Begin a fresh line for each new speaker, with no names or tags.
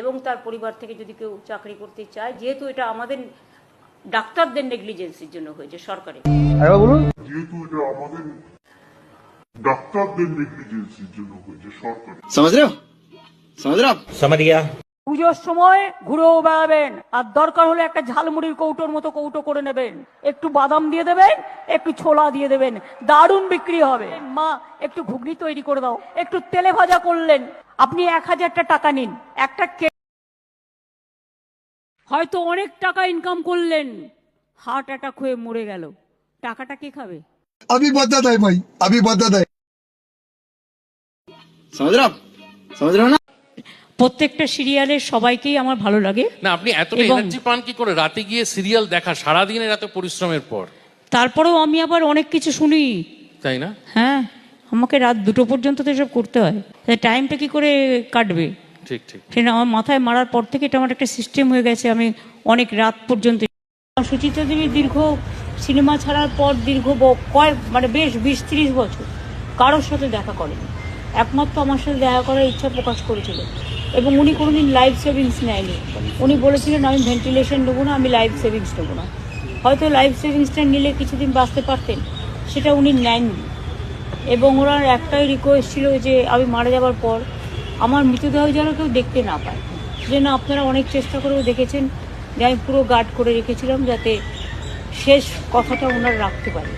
এবং তার পরিবার থেকে যদি কেউ চাকরি করতে চায়, যেহেতু এটা আমাদের ডাক্তারদের নেগলিজেন্সির জন্য হয়েছে সরকারের,
যেহেতু এটা আমাদের ডাক্তারদের নেগলিজেন্সির জন্য হয়েছে সরকারের।
समझ गया।
পুজোর সময় ঘুরেও বেড়াবেন, আর দরকার হলে একটা ঝালমুড়ির কৌটোর মতো কৌটো করে নেবেন, একটু বাদাম দিয়ে দেবেন, একটু ছোলা দিয়ে দেবেন, দারুণ বিক্রি হবে। মা একটু ঘুগনি তৈরি করে দাও, একটু তেলে ভাজা করলেন, আপনি 1000টা টাকা নিন, একটা হয়তো অনেক টাকা ইনকাম করলেন, হার্ট অ্যাটাক হয়ে মরে গেল, টাকাটা কে খাবে?
अभी बदत है भाई, अभी बदत है।
समझ रहे हो ना?
প্রত্যেকটা সিরিয়ালের সবাইকেই আমার ভালো লাগে।
না, আপনি এতটা এনার্জি পান কি করে রাতে গিয়ে সিরিয়াল দেখা, সারাদিনের এত পরিশ্রমের পর?
তারপরেও আমি আবার অনেক কিছু শুনি,
তাই না?
হ্যাঁ, আমাকে রাত 2টো পর্যন্ত তো এসব করতে হয়, টাইমটা কি করে কাটবে?
ঠিক ঠিক।
সেটা আমার মাথায় মারার পর থেকে এটা আমার একটা সিস্টেম হয়ে গেছে, আমি অনেক রাত পর্যন্ত। সুচিত্রা দেবী দীর্ঘ সিনেমা ছাড়ার পর দীর্ঘ বেশ 20-30 বছর কারোর সাথে দেখা করেনি, একমাত্র আমার সাথে দেখা করার ইচ্ছা প্রকাশ করেছিল, এবং উনি কোনোদিন লাইফ সেভিংস নেয়নি। উনি বলেছিলেন আমি ভেন্টিলেশন নেবো না, আমি লাইফ সেভিংস নেবো না। হয়তো লাইফ সেভিংসটা নিলে কিছুদিন বাঁচতে পারতেন, সেটা উনি নেননি। এবং ওনার একটাই রিকোয়েস্ট ছিল যে আমি মারা যাওয়ার পর আমার মৃতদেহ যেন কেউ দেখতে না পায়। সেজন্য আপনারা অনেক চেষ্টা করেও দেখেছেন যে আমি পুরো গার্ড করে রেখেছিলাম, যাতে শেষ কথাটা ওনারা রাখতে পারে।